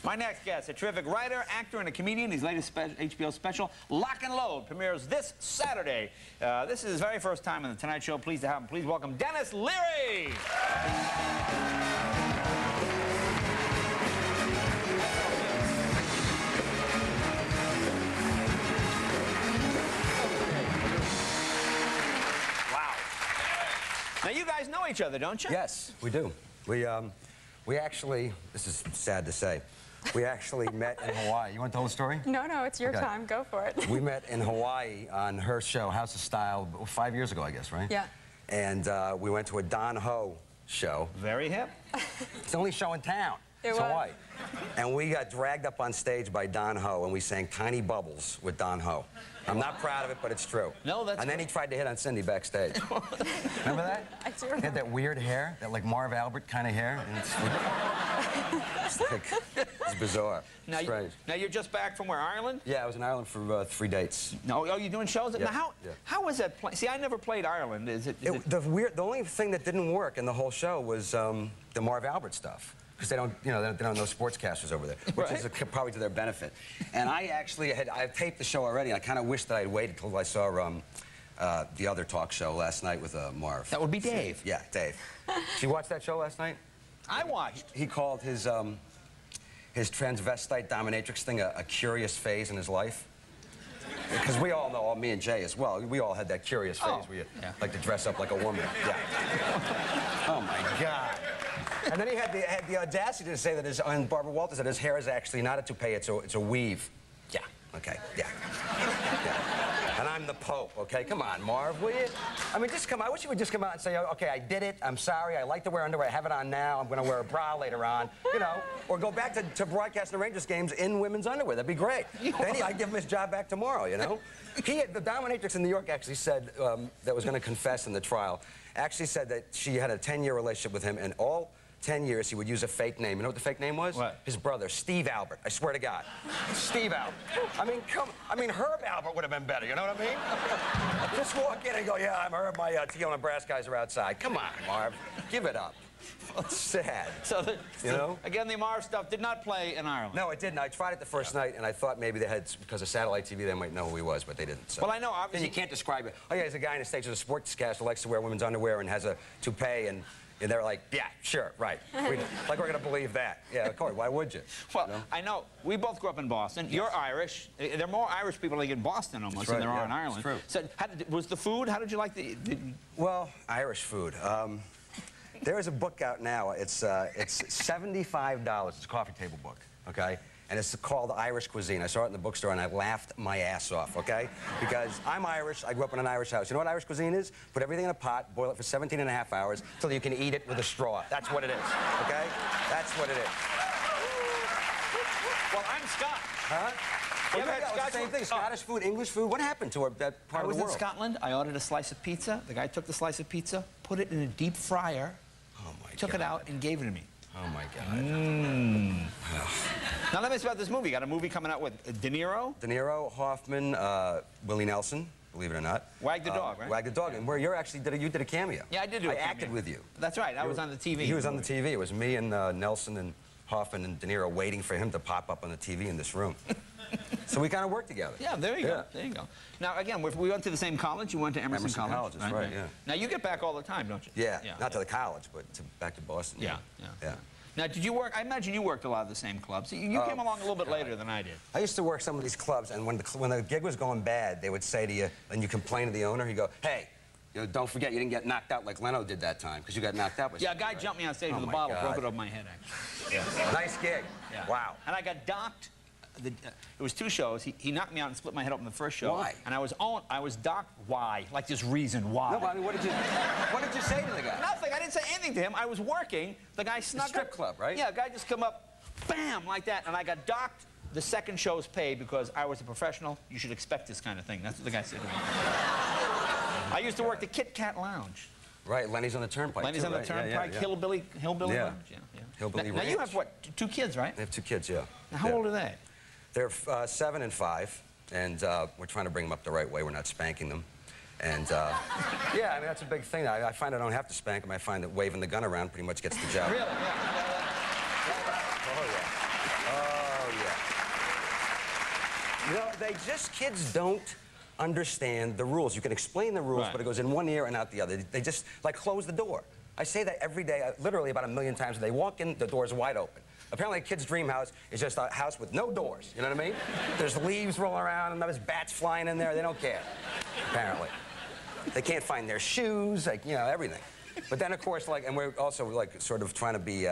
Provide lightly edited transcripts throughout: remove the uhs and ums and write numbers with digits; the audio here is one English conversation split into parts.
My next guest, a terrific writer, actor, and a comedian. His latest HBO special, Lock and Load, premieres this Saturday. This is his very first time on The Tonight Show. Pleased to have him. Please welcome Denis Leary. Wow. Now, you guys know each other, don't you? Yes, we do. We actually, this is sad to say, we actually met in Hawaii. You want to tell the story? No, it's your time. Go for it. We met in Hawaii on her show, House of Style, 5 years ago, I guess, right? Yeah. And we went to a Don Ho show. Very hip. It's the only show in town. It's Hawaii. And we got dragged up on stage by Don Ho, and we sang Tiny Bubbles with Don Ho. I'm not proud of it, but it's true. No, that's And then he tried to hit on Cindy backstage. Remember that? I do remember. He had that weird hair, that like Marv Albert kind of hair. And it's bizarre. Now, Strange. now you're just back from where, Ireland? Yeah, I was in Ireland for 3 dates. No, oh, you're doing shows? Yeah, Now, how is that? See, I never played Ireland. The only thing that didn't work in the whole show was the Marv Albert stuff. Because they don't, they don't know sportscasters over there, which is probably to their benefit. And I actually I taped the show already. I kind of wish that I'd waited until I saw the other talk show last night with Marv. That would be Dave. Yeah, Dave. Did you watch that show last night? I watched. He called his transvestite dominatrix thing a curious phase in his life. Because we all know, me and Jay as well, we all had that curious phase where you like to dress up like a woman. Yeah. Oh my God. And then he had the audacity to say that on Barbara Walters, that his hair is actually not a toupee, it's a weave. Yeah. Okay. Yeah. And I'm the Pope. Okay. Come on, Marv, will you? I mean, just come. I wish you would just come out and say, okay, I did it. I'm sorry. I like to wear underwear. I have it on now. I'm going to wear a bra later on. Or go back to broadcasting the Rangers games in women's underwear. That'd be great. Then I'd give him his job back tomorrow. The dominatrix in New York actually said that was going to confess in the trial. Actually said that she had a 10-year relationship with him, and all 10 years he would use a fake name. You know what the fake name was? What? His brother, Steve Albert. I swear to God. Steve Albert. I mean, Herb Albert would have been better, you know what I mean? Just walk in and go, yeah, I'm Herb, my Tijuana Brass guys are outside. Come on, Marv. Give it up. It's sad. So, again, the Marv stuff did not play in Ireland. No, it didn't. I tried it the first night, and I thought maybe they had, because of satellite TV, they might know who he was, but they didn't. So. Well, I know, obviously. Then you can't describe it. Oh, yeah, there's a guy on the stage who's a sportscaster who likes to wear women's underwear and has a toupee, and they're like, yeah, sure, right. Like we're going to believe that. Yeah, of course. Why would you? Well, I know. We both grew up in Boston. Yes. You're Irish. There are more Irish people like in Boston almost than there are in Ireland. True. So, was the food? How did you like the? Well, Irish food. There is a book out now. It's $75. It's a coffee table book. Okay. And it's called Irish Cuisine. I saw it in the bookstore, and I laughed my ass off, okay? Because I'm Irish. I grew up in an Irish house. You know what Irish cuisine is? Put everything in a pot, boil it for 17.5 hours, till you can eat it with a straw. That's what it is, okay? That's what it is. Well, I'm Scottish. Huh? Well, it's the same thing. Scottish food, English food. What happened to that part of the world? I was in Scotland. I ordered a slice of pizza. The guy took the slice of pizza, put it in a deep fryer, took it out, and gave it to me. Oh, my God. Now, let me ask you about this movie. You got a movie coming out with De Niro? De Niro, Hoffman, Willie Nelson, believe it or not. Wag the Dog, right? Wag the Dog. And where you did a cameo. Yeah, I did do a cameo. I acted with you. That's right. I was on the TV. He was on the TV. It was me and Nelson and Hoffman and De Niro waiting for him to pop up on the TV in this room. So we kind of worked together. Yeah, there you go. There you go. Now, again, we went to the same college. You went to Emerson College. That's right, yeah. Now, you get back all the time, don't you? Yeah. Not to the college, but back to Boston. Yeah. Now, did you work? I imagine you worked a lot of the same clubs. You came along a little bit later than I did. I used to work some of these clubs, and when the gig was going bad, they would say to you, and you complain to the owner, he'd go, hey, don't forget you didn't get knocked out like Leno did that time, because you got knocked out. Yeah, a guy jumped me on stage with a bottle, broke it over my head, actually. Yeah. Nice gig. Yeah. Wow. And I got docked. It was 2 shows. He knocked me out and split my head open the first show. Why? And I was docked. Why? Like this reason why? No, I mean, what did you say to the guy? Nothing. I didn't say anything to him. I was working. The guy snuck strip club, right? Yeah, a guy just come up, bam, like that, and I got docked. The second show's paid because I was a professional. You should expect this kind of thing. That's what the guy said to me. I used to work the Kit Kat Lounge. Right, Lenny's on the Turnpike. Lenny's on the Turnpike, Hillbilly Lounge. Yeah. Hillbilly Now you have what? 2 kids, right? I have 2 kids, yeah. Now, how old are they? They're 7 and 5, and we're trying to bring them up the right way. We're not spanking them. And, yeah, I mean, that's a big thing. I find I don't have to spank them. I find that waving the gun around pretty much gets the job. Really? Yeah. Oh, yeah. You know, kids don't understand the rules. You can explain the rules, Right. but it goes in one ear and out the other. They just, like, close the door. I say that every day, literally about 1,000,000 times. They walk in, the door's wide open. Apparently, a kid's dream house is just a house with no doors. You know what I mean? There's leaves rolling around, and there's bats flying in there. They don't care, apparently. They can't find their shoes, like, you know, everything. But then, of course, like, and we're also, like, sort of trying to be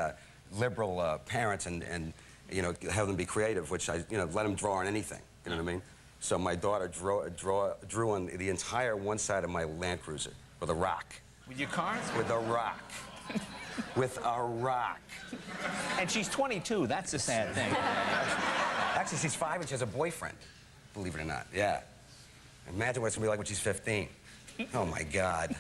liberal parents and, you know, have them be creative, which I, you know, let them draw on anything. You know what I mean? So my daughter drew on the entire one side of my Land Cruiser with a rock. With your cars? With a rock. With a rock. And she's 22. That's the sad thing. Actually, she's 5 and she has a boyfriend. Believe it or not. Yeah. Imagine what it's gonna be like when she's 15. Oh my God.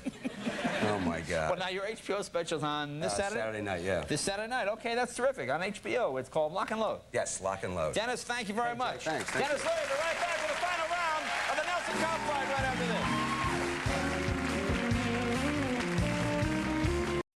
Oh my God. Well, now your HBO special's on this Saturday? Saturday night, yeah. This Saturday night. Okay, that's terrific. On HBO. It's called Lock and Load. Yes, Lock and Load. Dennis, thank you very much. Thanks. Dennis Leary, we're right back with the final round of the Nelson Cup.